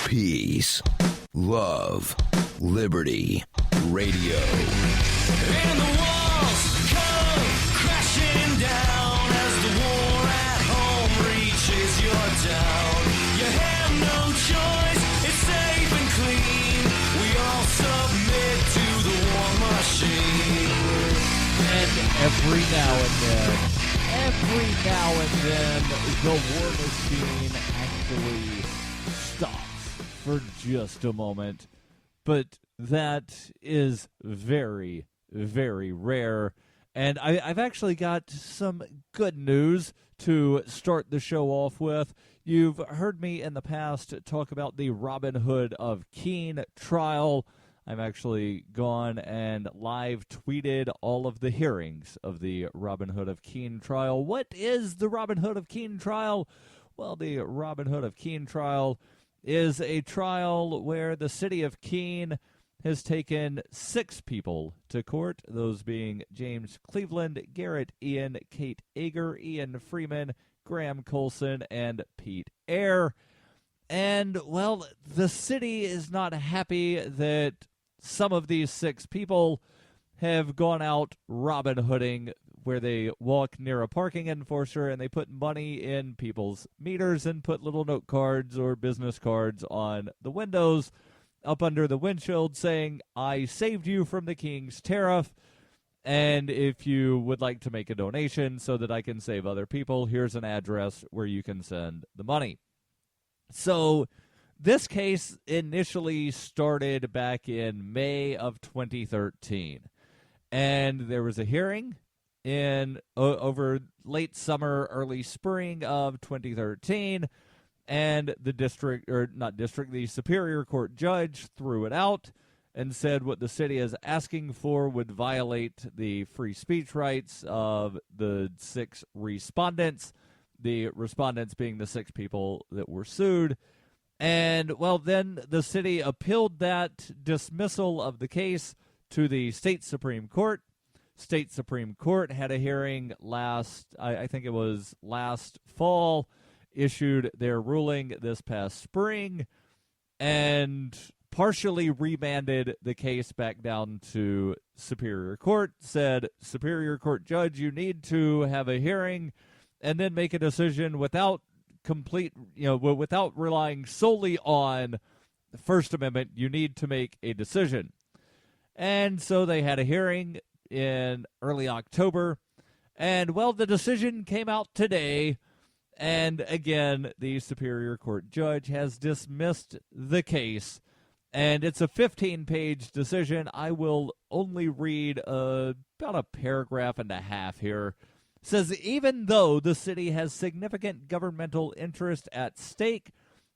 Peace, love, liberty, radio. And the walls come crashing down as the war at home reaches your town. You have no choice, it's safe and clean. We all submit to the war machine. And every now and then, the war machine actually stops for just a moment. But that is very, very rare. And I've actually got some good news to start the show off with. You've heard me in the past talk about the Robin Hood of Keene trial. I've actually gone and live tweeted all of the hearings of the Robin Hood of Keene trial. What is the Robin Hood of Keene trial? Well, the Robin Hood of Keene trial is a trial where the city of Keene has taken 6 people to court, those being James Cleveland, Garrett Ian, Kate Ager, Ian Freeman, Graham Colson, and Pete Eyre. And, well, the city is not happy that some of these 6 people have gone out Robin Hooding, where they walk near a parking enforcer and they put money in people's meters and put little note cards or business cards on the windows up under the windshield saying, "I saved you from the King's tariff, and if you would like to make a donation so that I can save other people, here's an address where you can send the money." So this case initially started back in May of 2013, and there was a hearing in over late summer, early spring of 2013, and the Superior Court judge threw it out and said what the city is asking for would violate the free speech rights of the 6 respondents, the respondents being the 6 people that were sued. And, well, then the city appealed that dismissal of the case to the state Supreme Court. State Supreme Court had a hearing I think it was last fall, issued their ruling this past spring, and partially remanded the case back down to Superior Court, said, "Superior Court judge, you need to have a hearing and then make a decision without without relying solely on the First Amendment. You need to make a decision." And so they had a hearing in early October, and, well, the decision came out today, and again, the Superior Court judge has dismissed the case, and it's a 15-page decision. I will only read about a paragraph and a half here. It says, even though the city has significant governmental interest at stake,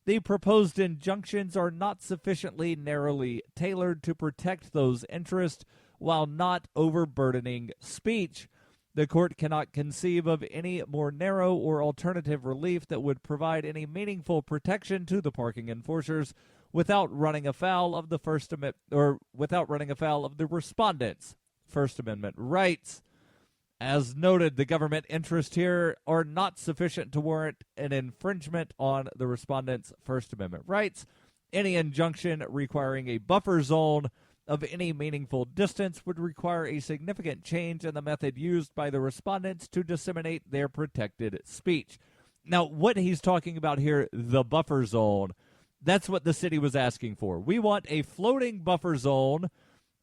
the proposed injunctions are not sufficiently narrowly tailored to protect those interests while not overburdening speech. The court cannot conceive of any more narrow or alternative relief that would provide any meaningful protection to the parking enforcers without running afoul of the First Amendment or without running afoul of the respondents' First Amendment rights. As noted, the government interests here are not sufficient to warrant an infringement on the respondents' First Amendment rights. Any injunction requiring a buffer zone of any meaningful distance would require a significant change in the method used by the respondents to disseminate their protected speech. Now, what he's talking about here, the buffer zone, that's what the city was asking for. We want a floating buffer zone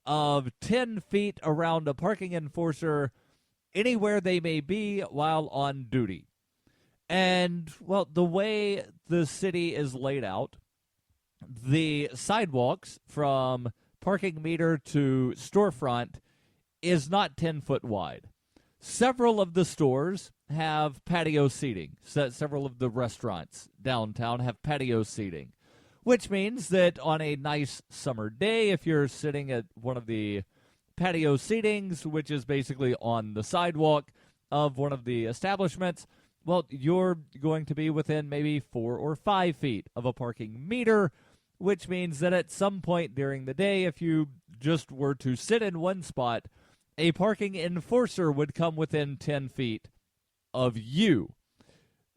of 10 feet around a parking enforcer anywhere they may be while on duty. And, well, the way the city is laid out, the sidewalks from parking meter to storefront is not 10 foot wide. Several of the stores have patio seating. Several of the restaurants downtown have patio seating, which means that on a nice summer day, if you're sitting at one of the patio seatings, which is basically on the sidewalk of one of the establishments, well, you're going to be within maybe 4 or 5 feet of a parking meter, which means that at some point during the day, if you just were to sit in one spot, a parking enforcer would come within 10 feet of you,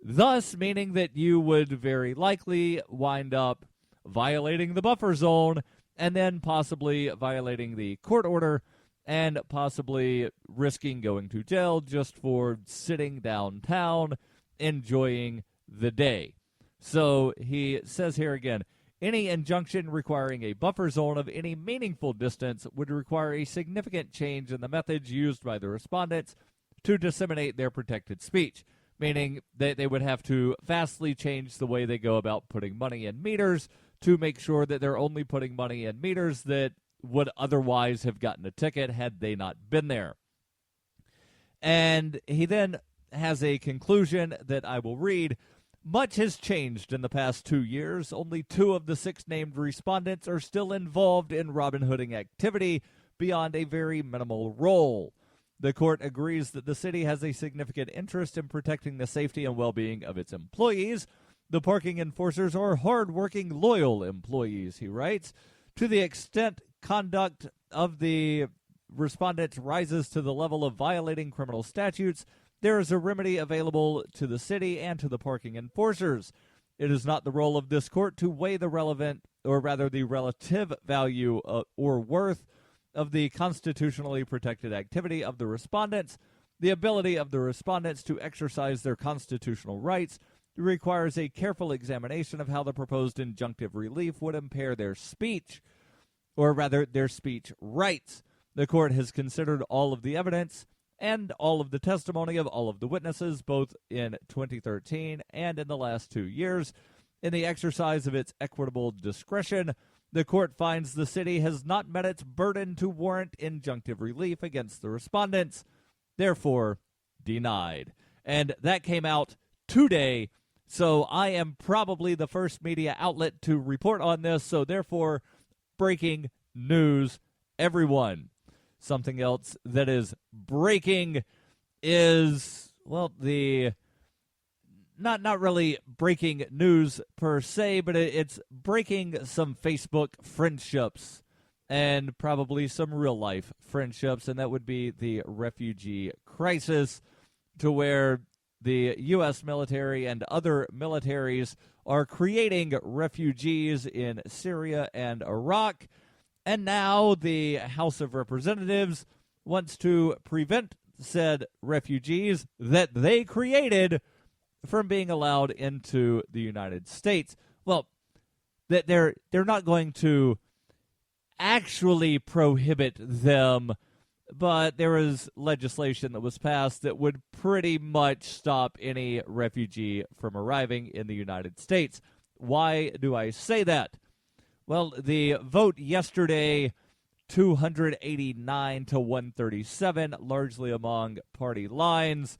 thus meaning that you would very likely wind up violating the buffer zone, and then possibly violating the court order and possibly risking going to jail just for sitting downtown enjoying the day. So he says here again, any injunction requiring a buffer zone of any meaningful distance would require a significant change in the methods used by the respondents to disseminate their protected speech, meaning that they would have to vastly change the way they go about putting money in meters to make sure that they're only putting money in meters that would otherwise have gotten a ticket had they not been there. And he then has a conclusion that I will read. Much has changed in the past 2 years. Only 2 of the 6 named respondents are still involved in Robin Hooding activity beyond a very minimal role. The court agrees that the city has a significant interest in protecting the safety and well-being of its employees. The parking enforcers are hard-working, loyal employees, he writes. To the extent conduct of the respondents rises to the level of violating criminal statutes, there is a remedy available to the city and to the parking enforcers. It is not the role of this court to weigh the relevant, or rather the relative value or worth of the constitutionally protected activity of the respondents. The ability of the respondents to exercise their constitutional rights requires a careful examination of how the proposed injunctive relief would impair their speech, or rather their speech rights. The court has considered all of the evidence and all of the testimony of all of the witnesses, both in 2013 and in the last 2 years. In the exercise of its equitable discretion, the court finds the city has not met its burden to warrant injunctive relief against the respondents, therefore denied. And that came out today, so I am probably the first media outlet to report on this, so therefore, breaking news, everyone. Something else that is breaking is, well, the not really breaking news per se, but it's breaking some Facebook friendships and probably some real-life friendships, and that would be the refugee crisis, to where the U.S. military and other militaries are creating refugees in Syria and Iraq. And now the House of Representatives wants to prevent said refugees that they created from being allowed into the United States. Well, that they're not going to actually prohibit them, but there is legislation that was passed that would pretty much stop any refugee from arriving in the United States. Why do I say that? Well, the vote yesterday, 289 to 137, largely among party lines,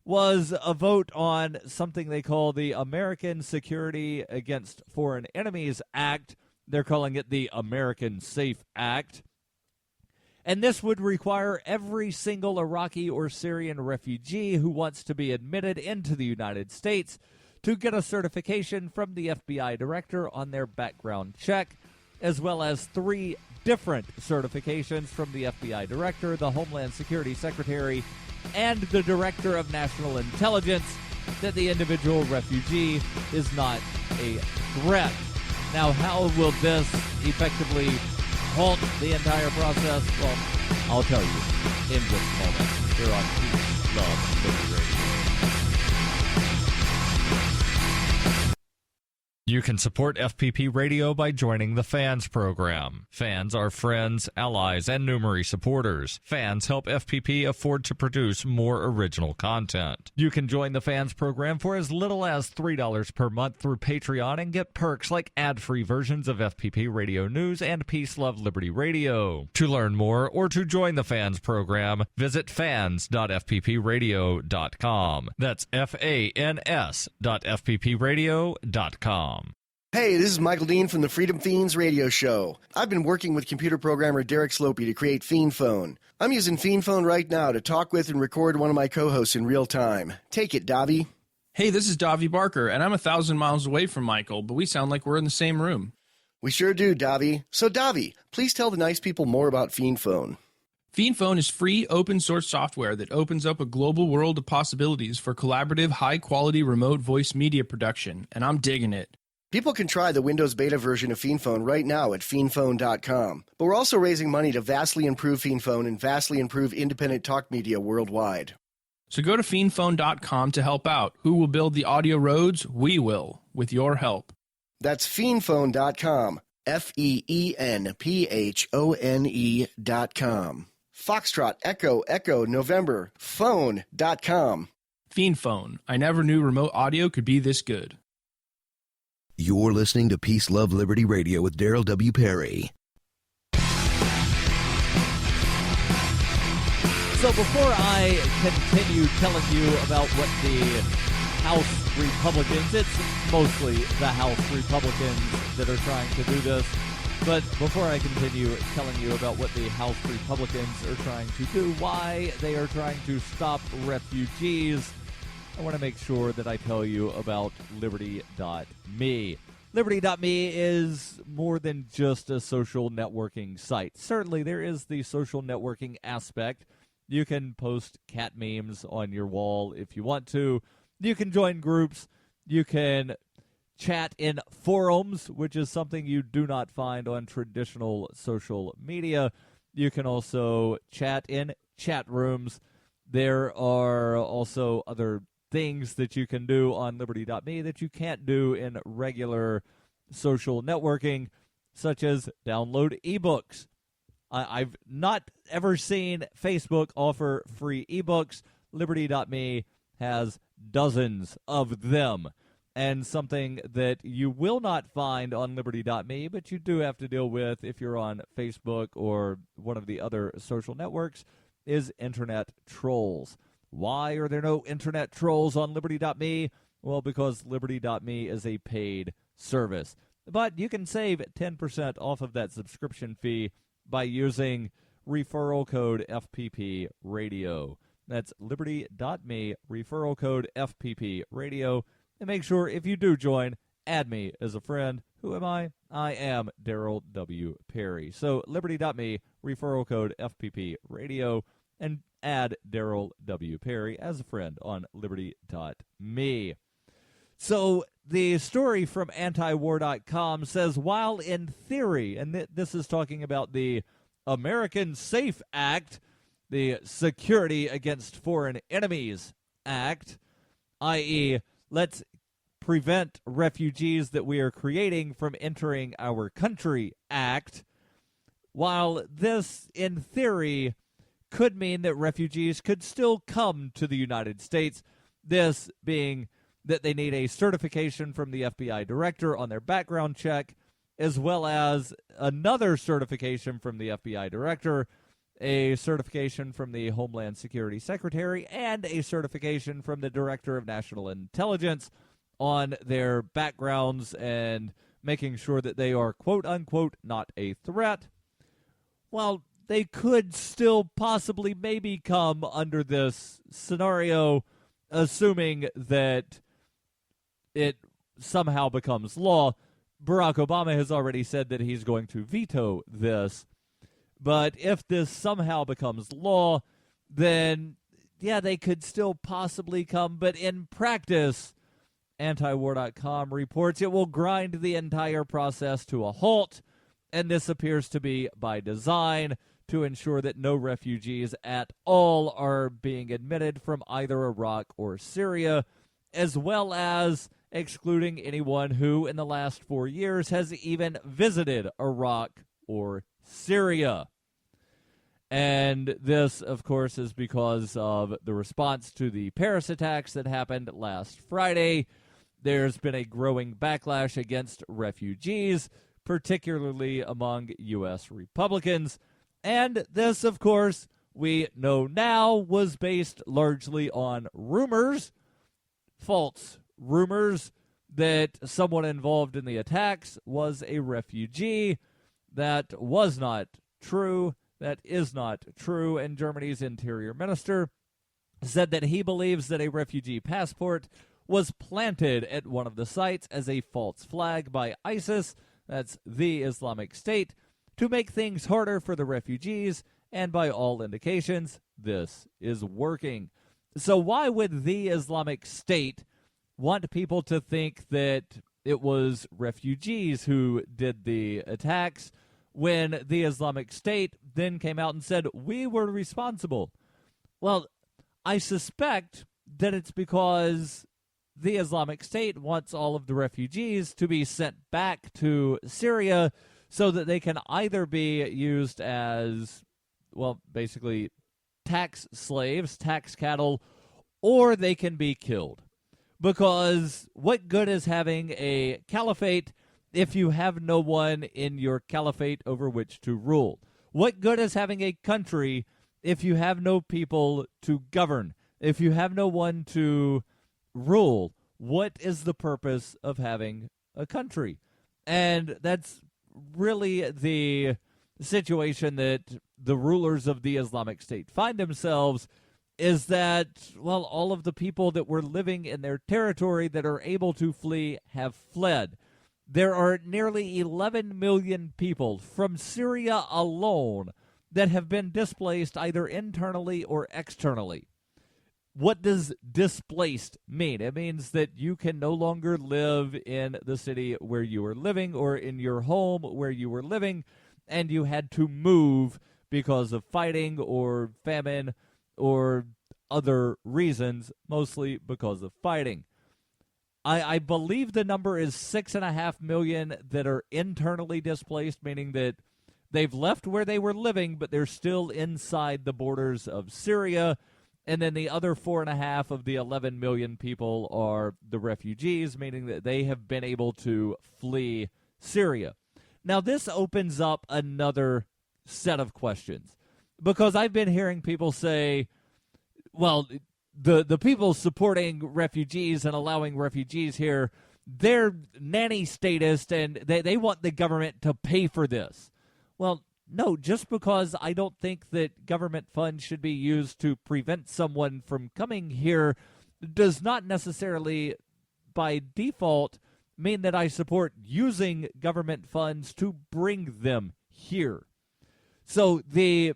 was a vote on something they call the American Security Against Foreign Enemies Act. They're calling it the American Safe Act. And this would require every single Iraqi or Syrian refugee who wants to be admitted into the United States to get a certification from the FBI director on their background check, as well as 3 different certifications from the FBI director, the Homeland Security Secretary, and the Director of National Intelligence that the individual refugee is not a threat. Now, how will this effectively halt the entire process? Well, I'll tell you in just a moment here on Peace, Love, Liberty Radio. You can support FPP Radio by joining the Fans program. Fans are friends, allies, and Numery supporters. Fans help FPP afford to produce more original content. You can join the Fans program for as little as $3 per month through Patreon and get perks like ad-free versions of FPP Radio News and Peace, Love, Liberty Radio. To learn more or to join the Fans program, visit fans.fppradio.com. That's fans.fppradio.com. Hey, this is Michael Dean from the Freedom Fiends radio show. I've been working with computer programmer Derek Slopey to create Fiend Phone. I'm using Fiend Phone right now to talk with and record one of my co-hosts in real time. Take it, Davi. Hey, this is Davi Barker, and I'm 1,000 miles away from Michael, but we sound like we're in the same room. We sure do, Davi. So, Davi, please tell the nice people more about Fiend Phone. Fiend Phone is free, open-source software that opens up a global world of possibilities for collaborative, high-quality remote voice media production, and I'm digging it. People can try the Windows beta version of PhonePhone right now at PhonePhone.com. But we're also raising money to vastly improve PhonePhone and vastly improve independent talk media worldwide. So go to PhonePhone.com to help out. Who will build the audio roads? We will, with your help. That's PhonePhone.com. FEENPHONE.com. Foxtrot, Echo, Echo, November, Phone.com. PhonePhone. I never knew remote audio could be this good. You're listening to Peace, Love, Liberty Radio with Darryl W. Perry. So before I continue telling you about what the House Republicans, it's mostly the House Republicans that are trying to do this, but before I continue telling you about what the House Republicans are trying to do, why they are trying to stop refugees, I want to make sure that I tell you about Liberty.me. Liberty.me is more than just a social networking site. Certainly, there is the social networking aspect. You can post cat memes on your wall if you want to. You can join groups. You can chat in forums, which is something you do not find on traditional social media. You can also chat in chat rooms. There are also other things that you can do on Liberty.me that you can't do in regular social networking, such as download ebooks. I've not ever seen Facebook offer free ebooks. Liberty.me has dozens of them. And something that you will not find on Liberty.me, but you do have to deal with if you're on Facebook or one of the other social networks, is internet trolls. Why are there no internet trolls on Liberty.me? Well, because Liberty.me is a paid service. But you can save 10% off of that subscription fee by using referral code FPP Radio. That's Liberty.me, referral code FPP Radio. And make sure if you do join, add me as a friend. Who am I? I am Darryl W. Perry. So Liberty.me, referral code FPP Radio, and add Darryl W. Perry as a friend on Liberty.me. So the story from antiwar.com says, while in theory, and this is talking about the American SAFE Act, the Security Against Foreign Enemies Act, i.e., let's prevent refugees that we are creating from entering our country Act, while this, in theory, could mean that refugees could still come to the United States, this being that they need a certification from the FBI director on their background check, as well as another certification from the FBI director, a certification from the Homeland Security Secretary, and a certification from the Director of National Intelligence on their backgrounds and making sure that they are, quote-unquote, not a threat. Well, they could still possibly maybe come under this scenario, assuming that it somehow becomes law. Barack Obama has already said that he's going to veto this. But if this somehow becomes law, then, yeah, they could still possibly come. But in practice, antiwar.com reports it will grind the entire process to a halt. And this appears to be by design to ensure that no refugees at all are being admitted from either Iraq or Syria, as well as excluding anyone who in the last 4 years has even visited Iraq or Syria. And this, of course, is because of the response to the Paris attacks that happened last Friday. There's been a growing backlash against refugees, particularly among U.S. Republicans. And this, of course, we know now was based largely on rumors, false rumors, that someone involved in the attacks was a refugee. That was not true. That is not true. And Germany's interior minister said that he believes that a refugee passport was planted at one of the sites as a false flag by ISIS, that's the Islamic State, to make things harder for the refugees, and by all indications, this is working. So why would the Islamic State want people to think that it was refugees who did the attacks, when the Islamic State then came out and said, we were responsible. Well, I suspect that it's because the Islamic State wants all of the refugees to be sent back to Syria so that they can either be used as, well, basically tax slaves, tax cattle, or they can be killed. Because what good is having a caliphate if you have no one in your caliphate over which to rule? What good is having a country if you have no people to govern? If you have no one to rule, what is the purpose of having a country? And that's really the situation that the rulers of the Islamic State find themselves, is that, well, all of the people that were living in their territory that are able to flee have fled. There are nearly 11 million people from Syria alone that have been displaced either internally or externally. What does displaced mean? It means that you can no longer live in the city where you were living or in your home where you were living, and you had to move because of fighting or famine or other reasons, mostly because of fighting. I believe the number is 6.5 million that are internally displaced, meaning that they've left where they were living, but they're still inside the borders of Syria. And then the other 4.5 of the 11 million people are the refugees, meaning that they have been able to flee Syria. Now, this opens up another set of questions, because I've been hearing people say, well, the people supporting refugees and allowing refugees here, they're nanny statist and they want the government to pay for this. Well, no, just because I don't think that government funds should be used to prevent someone from coming here does not necessarily, by default, mean that I support using government funds to bring them here. So the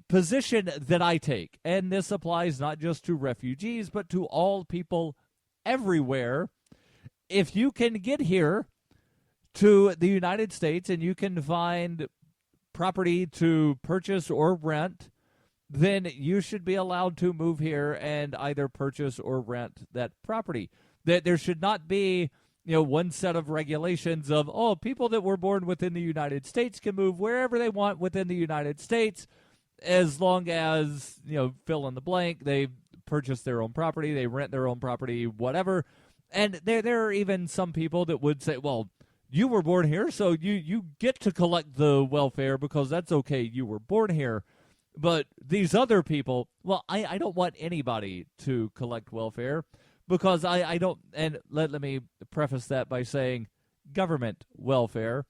position that I take, and this applies not just to refugees, but to all people everywhere, if you can get here to the United States and you can find property to purchase or rent, then you should be allowed to move here and either purchase or rent that property. That there should not be, one set of regulations of, people that were born within the United States can move wherever they want within the United States, as long as, fill in the blank, they purchase their own property, they rent their own property, whatever. And there are even some people that would say, well, you were born here, so you get to collect the welfare because that's okay, you were born here. But these other people, well, I don't want anybody to collect welfare, because I don't, and let me preface that by saying government welfare,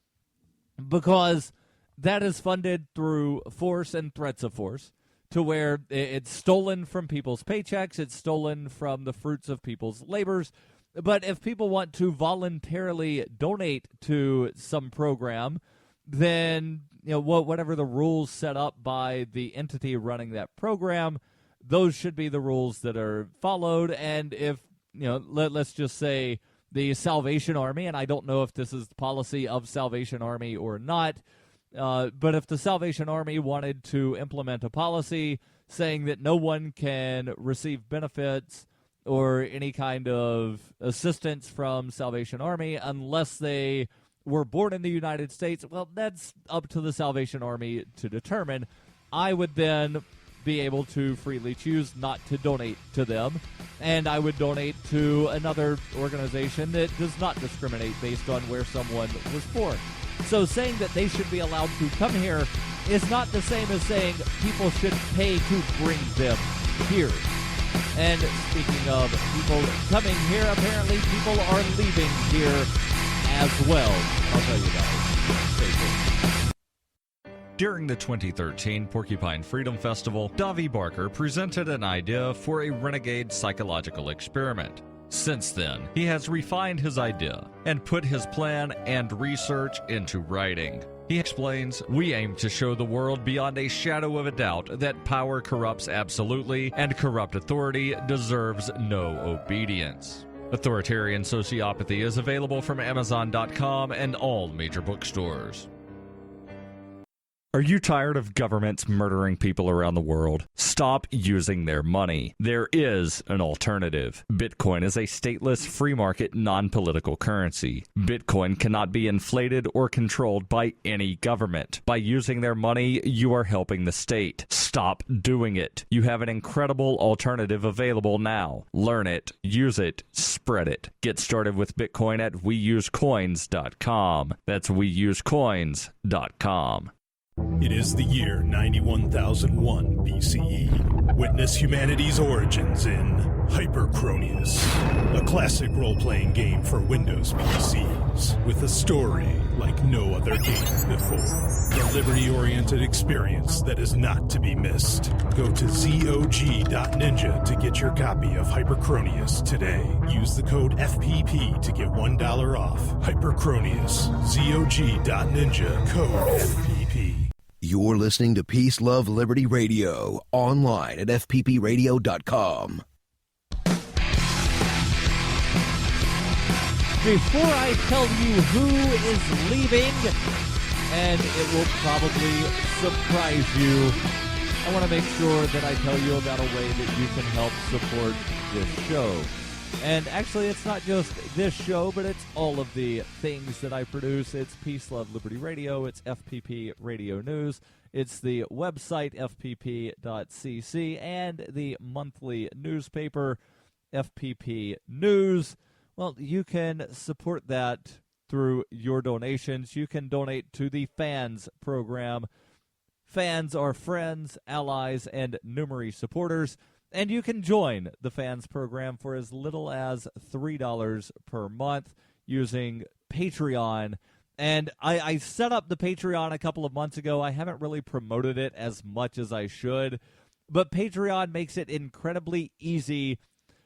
because that is funded through force and threats of force, to where it's stolen from people's paychecks, it's stolen from the fruits of people's labors. But if people want to voluntarily donate to some program, then whatever the rules set up by the entity running that program, those should be the rules that are followed. And if, let's just say the Salvation Army, and I don't know if this is the policy of Salvation Army or not, but if the Salvation Army wanted to implement a policy saying that no one can receive benefits or any kind of assistance from Salvation Army unless they were born in the United States, well, that's up to the Salvation Army to determine. I would then be able to freely choose not to donate to them, and I would donate to another organization that does not discriminate based on where someone was born. So saying that they should be allowed to come here is not the same as saying people should pay to bring them here. And speaking of people coming here, apparently people are leaving here as well. I'll tell you guys. Stay tuned. During the 2013 Porcupine Freedom Festival, Davi Barker presented an idea for a renegade psychological experiment. Since then, he has refined his idea and put his plan and research into writing. He explains, "We aim to show the world beyond a shadow of a doubt that power corrupts absolutely and corrupt authority deserves no obedience. Authoritarian Sociopathy is available from Amazon.com and all major bookstores. Are you tired of governments murdering people around the world? Stop using their money. There is an alternative. Bitcoin is a stateless, free market, non-political currency. Bitcoin cannot be inflated or controlled by any government. By using their money, you are helping the state. Stop doing it. You have an incredible alternative available now. Learn it, use it, spread it. Get started with Bitcoin at weusecoins.com. That's weusecoins.com. It is the year 91,001 BCE. Witness humanity's origins in Hyperchronius, a classic role-playing game for Windows PCs, with a story like no other game before. The liberty-oriented experience that is not to be missed. Go to zog.ninja to get your copy of Hyperchronius today. Use the code FPP to get $1 off. Hyperchronius, zog.ninja, code FPP. You're listening to Peace, Love, Liberty Radio, online at fppradio.com. Before I tell you who is leaving, and it will probably surprise you, I want to make sure that I tell you about a way that you can help support this show. And actually, it's not just this show, but it's all of the things that I produce. It's Peace, Love, Liberty Radio. It's FPP Radio News. It's the website, fpp.cc, and the monthly newspaper, FPP News. Well, you can support that through your donations. You can donate to the FANS program. Fans are friends, allies, and numerous supporters. And you can join the FANS program for as little as $3 per month using Patreon. And I set up the Patreon a couple of months ago. I haven't really promoted it as much as I should. But Patreon makes it incredibly easy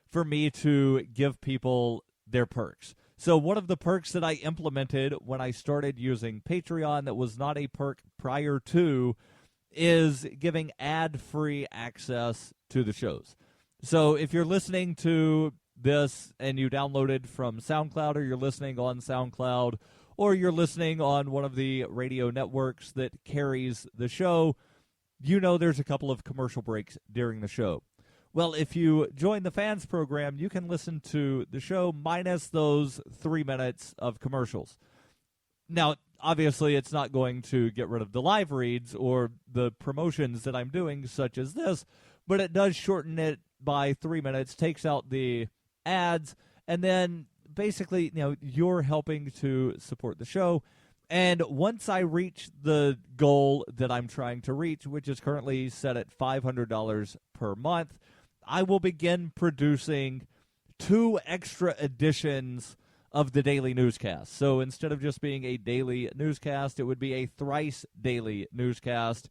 for me to give people their perks. So one of the perks that I implemented when I started using Patreon that was not a perk prior to is giving ad-free access to the shows. So if you're listening to this and you downloaded from SoundCloud, or you're listening on SoundCloud, or you're listening on one of the radio networks that carries the show, you know there's a couple of commercial breaks during the show. Well, if you join the FANS program, you can listen to the show minus those 3 minutes of commercials. Now, obviously, it's not going to get rid of the live reads or the promotions that I'm doing, such as this, but it does shorten it by 3 minutes, takes out the ads, and then basically, you're helping to support the show. And once I reach the goal that I'm trying to reach, which is currently set at $500 per month, I will begin producing 2 extra editions of the daily newscast. So instead of just being a daily newscast, it would be a thrice daily newscast.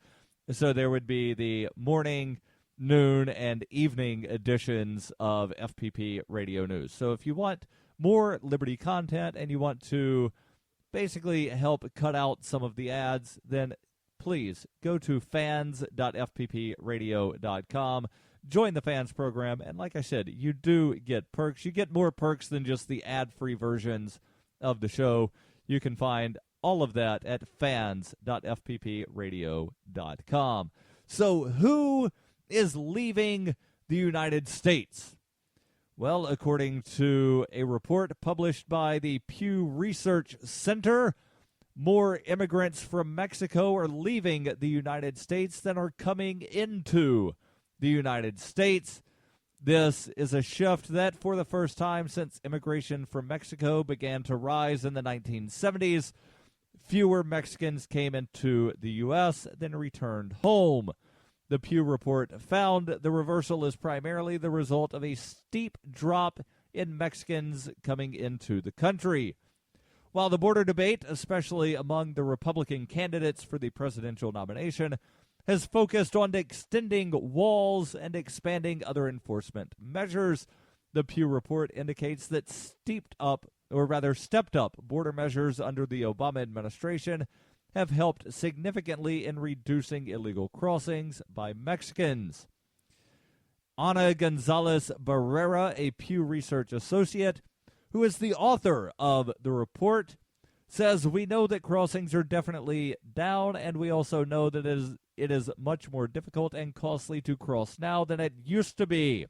So there would be the morning, noon, and evening editions of FPP Radio News. So if you want more Liberty content and you want to basically help cut out some of the ads, then please go to fans.fppradio.com. Join the FANS program, and like I said, you do get perks. You get more perks than just the ad-free versions of the show. You can find all of that at fans.fppradio.com. So who is leaving the United States? Well, according to a report published by the Pew Research Center, more immigrants from Mexico are leaving the United States than are coming into the United States. This is a shift that, for the first time since immigration from Mexico began to rise in the 1970s, fewer Mexicans came into the U.S. than returned home. The Pew report found the reversal is primarily the result of a steep drop in Mexicans coming into the country. While the border debate, especially among the Republican candidates for the presidential nomination, has focused on extending walls and expanding other enforcement measures, the Pew report indicates that stepped up border measures under the Obama administration have helped significantly in reducing illegal crossings by Mexicans. Ana Gonzalez Barrera, a Pew Research associate, who is the author of the report, says, "We know that crossings are definitely down, and we also know that it is much more difficult and costly to cross now than it used to be.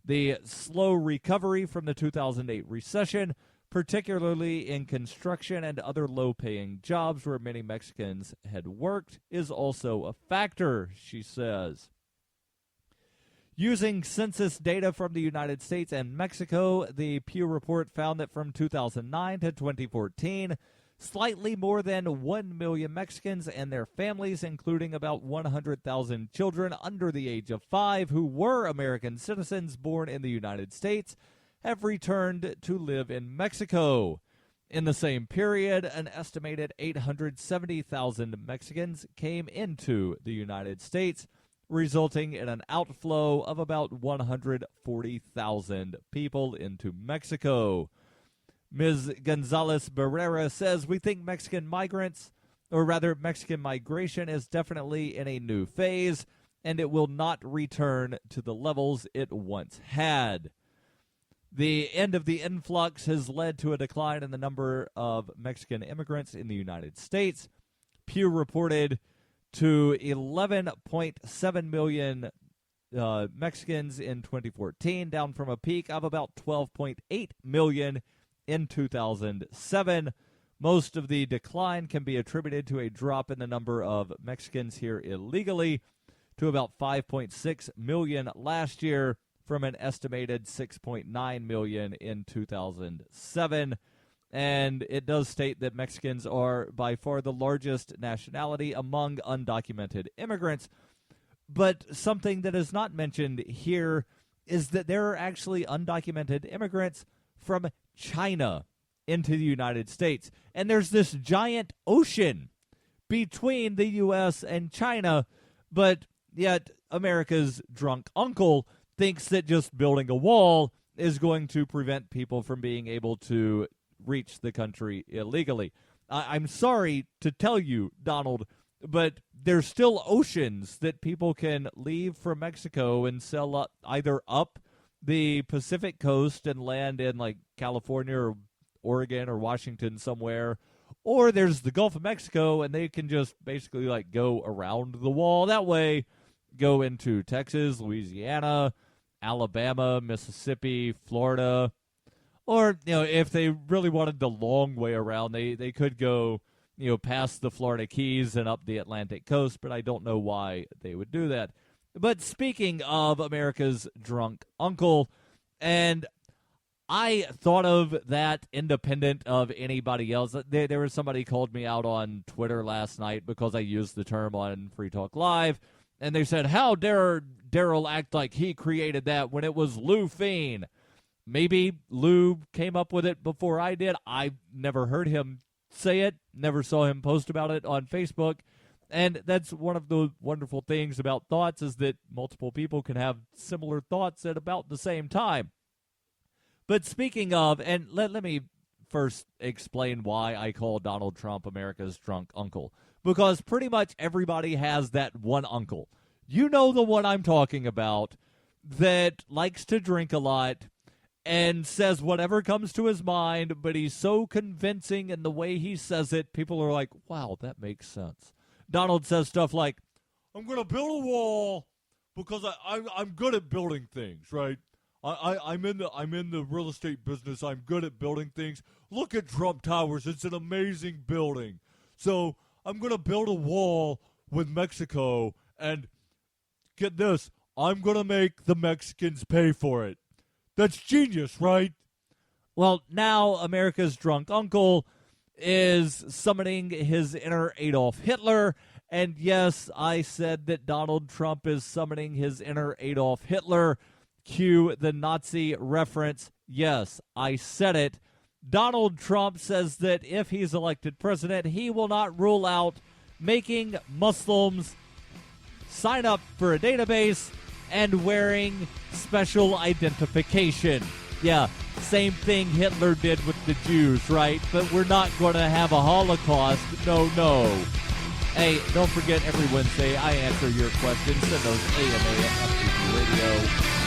The slow recovery from the 2008 recession, particularly in construction and other low-paying jobs where many Mexicans had worked, is also a factor," she says. Using census data from the United States and Mexico, the Pew report found that from 2009 to 2014, slightly more than 1 million Mexicans and their families, including about 100,000 children under the age of 5 who were American citizens born in the United States, have returned to live in Mexico. In the same period, an estimated 870,000 Mexicans came into the United States, resulting in an outflow of about 140,000 people into Mexico. Ms. Gonzalez Barrera says, "We think Mexican migration is definitely in a new phase, and it will not return to the levels it once had. The end of the influx has led to a decline in the number of Mexican immigrants in the United States. Pew reported to 11.7 million Mexicans in 2014, down from a peak of about 12.8 million in 2007. Most of the decline can be attributed to a drop in the number of Mexicans here illegally to about 5.6 million last year from an estimated 6.9 million in 2007. And it does state that Mexicans are by far the largest nationality among undocumented immigrants. But something that is not mentioned here is that there are actually undocumented immigrants from China into the United States. And there's this giant ocean between the U.S. and China, but yet America's drunk uncle thinks that just building a wall is going to prevent people from being able to reach the country illegally. I'm sorry to tell you, Donald, but there's still oceans that people can leave from Mexico and sail either up the Pacific coast and land in like California or Oregon or Washington somewhere, or there's the Gulf of Mexico and they can just basically like go around the wall that way, go into Texas, Louisiana, Alabama, Mississippi, Florida. Or, if they really wanted the long way around, they could go, past the Florida Keys and up the Atlantic coast, but I don't know why they would do that. But speaking of America's drunk uncle, and I thought of that independent of anybody else. There was somebody called me out on Twitter last night because I used the term on Free Talk Live, and they said, "How dare Darryl act like he created that when it was Lou Fein?" Maybe Lou came up with it before I did. I've never heard him say it, never saw him post about it on Facebook. And that's one of the wonderful things about thoughts is that multiple people can have similar thoughts at about the same time. But speaking of, and let me first explain why I call Donald Trump America's drunk uncle. Because pretty much everybody has that one uncle. You know the one I'm talking about that likes to drink a lot and says whatever comes to his mind, but he's so convincing in the way he says it, people are like, wow, that makes sense. Donald says stuff like, "I'm going to build a wall because I'm good at building things, right? I'm in the real estate business. I'm good at building things. Look at Trump Towers. It's an amazing building. So I'm going to build a wall with Mexico, and get this, I'm going to make the Mexicans pay for it. That's genius, right?" Well, now America's drunk uncle is summoning his inner Adolf Hitler. And yes, I said that Donald Trump is summoning his inner Adolf Hitler. Cue the Nazi reference. Yes, I said it. Donald Trump says that if he's elected president, he will not rule out making Muslims sign up for a database and wearing special identification. Yeah, same thing Hitler did with the Jews, right? But we're not going to have a Holocaust. No. Hey, don't forget, every Wednesday I answer your questions. Send those AMA at FPP Radio.